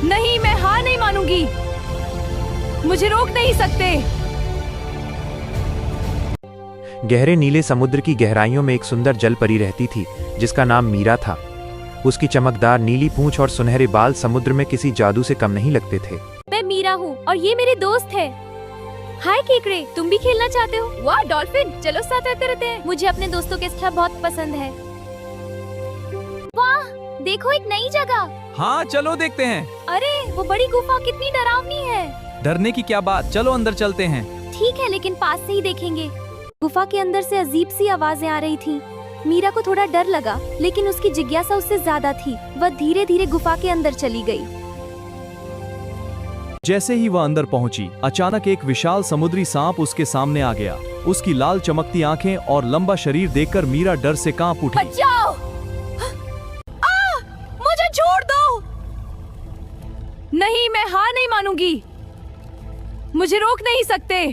नहीं, मैं हार नहीं मानूंगी। मुझे रोक नहीं सकते। गहरे नीले समुद्र की गहराइयों में एक सुंदर जल परी रहती थी जिसका नाम मीरा था। उसकी चमकदार नीली पूंछ और सुनहरे बाल समुद्र में किसी जादू से कम नहीं लगते थे। मैं मीरा हूँ और ये मेरे दोस्त है। हाय केकड़े, तुम भी खेलना चाहते हो? वाह डॉल्फिन, चलो साथ रहते हैं। मुझे अपने दोस्तों के साथ बहुत पसंद है। वाह, देखो एक नई जगह। हाँ चलो देखते हैं। अरे वो बड़ी गुफा कितनी डरावनी है। डरने की क्या बात, चलो अंदर चलते हैं। ठीक है, लेकिन पास से ही देखेंगे। गुफा के अंदर से अजीब सी आवाजें आ रही थीं। मीरा को थोड़ा डर लगा, लेकिन उसकी जिज्ञासा उससे ज्यादा थी। वह धीरे धीरे गुफा के अंदर चली गई। जैसे ही वह अंदर पहुंची, अचानक एक विशाल समुद्री सांप उसके सामने आ गया। उसकी लाल चमकती आंखें और लंबा शरीर देखकर मीरा डर से कांप उठी। बचाओ! मुझे छोड़ दो। नहीं, मैं हार नहीं मानूंगी। मुझे रोक नहीं सकते।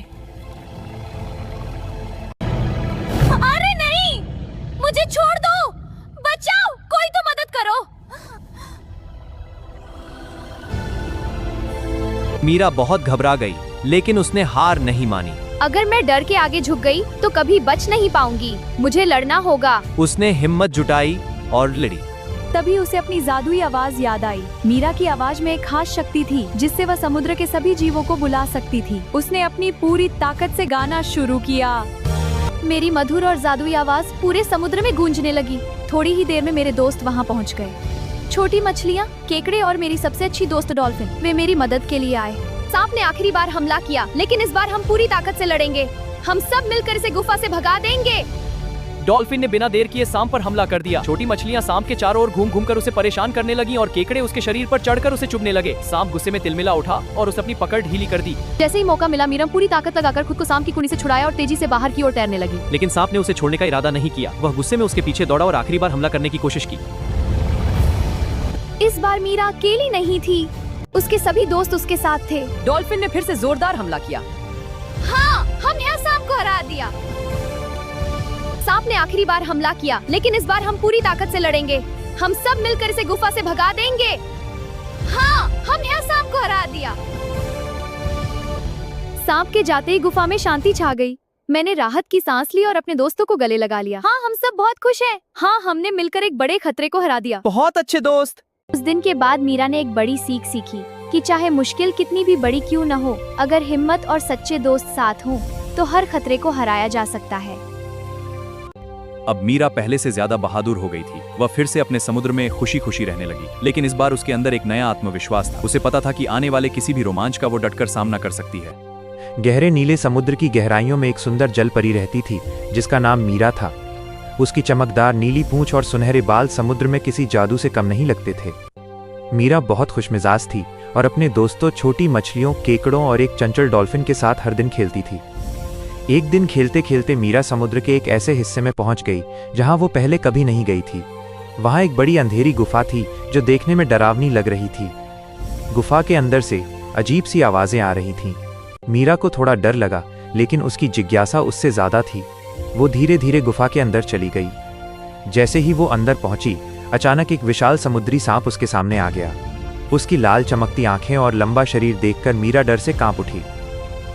अरे नहीं, मुझे छोड़ दो। बचाओ, कोई तो मदद करो। मीरा बहुत घबरा गई, लेकिन उसने हार नहीं मानी। अगर मैं डर के आगे झुक गई तो कभी बच नहीं पाऊंगी। मुझे लड़ना होगा। उसने हिम्मत जुटाई और लड़ी। तभी उसे अपनी जादुई आवाज याद आई। मीरा की आवाज में एक खास शक्ति थी जिससे वह समुद्र के सभी जीवों को बुला सकती थी। उसने अपनी पूरी ताकत से गाना शुरू किया। मेरी मधुर और जादुई आवाज पूरे समुद्र में गूंजने लगी। थोड़ी ही देर में मेरे दोस्त वहाँ पहुँच गए। छोटी मछलियाँ, केकड़े और मेरी सबसे अच्छी दोस्त डॉल्फिन, वे मेरी मदद के लिए आए। सांप ने आखिरी बार हमला किया, लेकिन इस बार हम पूरी ताकत से लड़ेंगे। हम सब मिलकर इसे गुफा से भगा देंगे। डॉल्फिन ने बिना देर किए सांप पर हमला कर दिया। छोटी मछलियां सांप के चारों ओर घूम घूम कर उसे परेशान करने लगीं और केकड़े उसके शरीर पर चढ़कर उसे चुभने लगे। सांप गुस्से में तिलमिला उठा और उसे अपनी पकड़ ढीली कर दी। जैसे ही मौका मिला, मीरा पूरी ताकत लगाकर खुद को सांप की कुंडी से छुड़ाया और तेजी से बाहर की ओर तैरने लगी। लेकिन सांप ने उसे छोड़ने का इरादा नहीं किया। वह गुस्से में उसके पीछे दौड़ा और आखिरी बार हमला करने की कोशिश की। इस बार मीरा अकेली नहीं थी, उसके सभी दोस्त उसके साथ थे। डॉल्फिन ने फिर से जोरदार हमला किया। हाँ, हमने सांप को हरा दिया। सांप ने आखिरी बार हमला किया, लेकिन इस बार हम पूरी ताकत से लड़ेंगे। हम सब मिलकर इसे गुफा से भगा देंगे। हाँ, हमने सांप को हरा दिया। सांप के जाते ही गुफा में शांति छा गई। मैंने राहत की सांस ली और अपने दोस्तों को गले लगा लिया। हाँ, हम सब बहुत खुश हैं। हाँ, हमने मिलकर एक बड़े खतरे को हरा दिया। बहुत अच्छे दोस्त। उस दिन के बाद मीरा ने एक बड़ी सीख सीखी कि चाहे मुश्किल कितनी भी बड़ी क्यों न हो, अगर हिम्मत और सच्चे दोस्त साथ हों, तो हर खतरे को हराया जा सकता है। अब मीरा पहले से ज्यादा बहादुर हो गई थी। वह फिर से अपने समुद्र में खुशी खुशी रहने लगी, लेकिन इस बार उसके अंदर एक नया आत्मविश्वास था। उसे पता था कि आने वाले किसी भी रोमांच का वो डटकर सामना कर सकती है। गहरे नीले समुद्र की गहराइयों में एक सुंदर जल परी रहती थी जिसका नाम मीरा था। उसकी चमकदार नीली पूंछ और सुनहरे बाल समुद्र में किसी जादू से कम नहीं लगते थे। मीरा बहुत खुशमिजाज थी और अपने दोस्तों, छोटी मछलियों, केकड़ों और एक चंचल डॉल्फिन के साथ हर दिन खेलती थी। एक दिन खेलते खेलते मीरा समुद्र के एक ऐसे हिस्से में पहुंच गई जहां वो पहले कभी नहीं गई थी। वहां एक बड़ी अंधेरी गुफा थी जो देखने में डरावनी लग रही थी। गुफा के अंदर से अजीब सी आवाजें आ रही थीं। मीरा को थोड़ा डर लगा, लेकिन उसकी जिज्ञासा उससे ज्यादा थी। वो धीरे धीरे गुफा के अंदर चली गई। जैसे ही वो अंदर पहुंची, अचानक एक विशाल समुद्री सांप उसके सामने आ गया। उसकी लाल चमकती आंखें और लंबा शरीर देखकर मीरा डर से कांप उठी।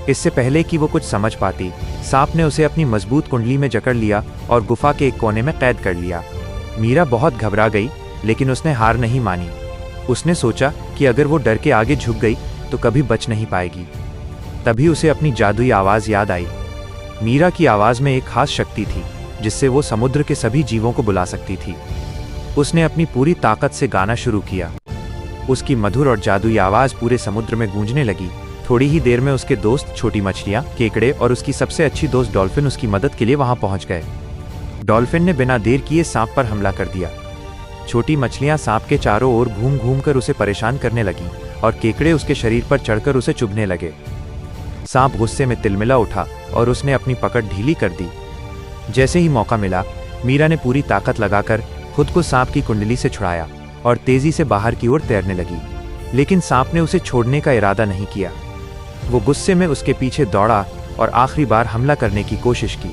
इससे पहले कि वो कुछ समझ पाती, सांप ने उसे अपनी मजबूत कुंडली में जकड़ लिया और गुफा के एक कोने में कैद कर लिया। मीरा बहुत घबरा गई, लेकिन उसने हार नहीं मानी। उसने सोचा कि अगर वो डर के आगे झुक गई तो कभी बच नहीं पाएगी। तभी उसे अपनी जादुई आवाज याद आई। मीरा की आवाज में एक खास शक्ति थी जिससे वो समुद्र के सभी जीवों को बुला सकती थी। उसने अपनी पूरी ताकत से गाना शुरू किया। उसकी मधुर और जादुई आवाज पूरे समुद्र में गूंजने लगी। थोड़ी ही देर में उसके दोस्त, छोटी मछलियां, केकड़े और उसकी सबसे अच्छी दोस्त डॉल्फिन उसकी मदद के लिए वहां पहुंच गए। डॉल्फिन ने बिना देर किए सांप पर हमला कर दिया। छोटी मछलियां सांप के चारों ओर घूम घूम कर उसे परेशान करने लगीं और केकड़े उसके शरीर पर चढ़कर उसे चुभने लगे। सांप गुस्से में तिलमिला उठा और उसने अपनी पकड़ ढीली कर दी। जैसे ही मौका मिला, मीरा ने पूरी ताकत लगाकर खुद को सांप की कुंडली से छुड़ाया और तेजी से बाहर की ओर तैरने लगी। लेकिन सांप ने उसे छोड़ने का इरादा नहीं किया। वो गुस्से में उसके पीछे दौड़ा और आखिरी बार हमला करने की कोशिश की।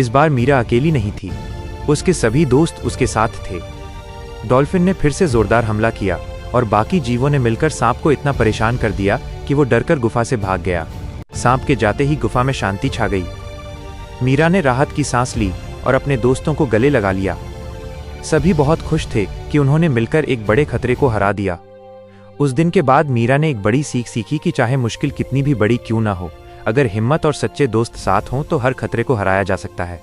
इस बार मीरा अकेली नहीं थी, उसके सभी दोस्त उसके साथ थे। डॉल्फिन ने फिर से जोरदार हमला किया और बाकी जीवों ने मिलकर सांप को इतना परेशान कर दिया कि वो डरकर गुफा से भाग गया। सांप के जाते ही गुफा में शांति छा गई। मीरा ने राहत की सांस ली और अपने दोस्तों को गले लगा लिया। सभी बहुत खुश थे कि उन्होंने मिलकर एक बड़े खतरे को हरा दिया। उस दिन के बाद मीरा ने एक बड़ी सीख सीखी कि चाहे मुश्किल कितनी भी बड़ी क्यों ना हो, अगर हिम्मत और सच्चे दोस्त साथ हों तो हर खतरे को हराया जा सकता है।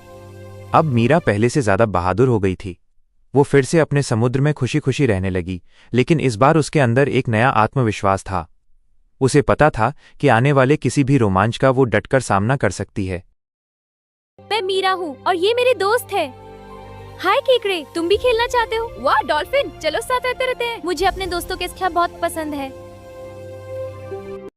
अब मीरा पहले से ज्यादा बहादुर हो गई थी। वो फिर से अपने समुद्र में खुशी खुशी रहने लगी, लेकिन इस बार उसके अंदर एक नया आत्मविश्वास था। उसे पता था कि आने वाले किसी भी रोमांच का वो डटकर सामना कर सकती है। मैं मीरा हूँ और ये मेरे दोस्त है। हाय केकड़े, तुम भी खेलना चाहते हो? वाह डॉल्फिन, चलो साथ रहते हैं। मुझे अपने दोस्तों के साथ बहुत पसंद है।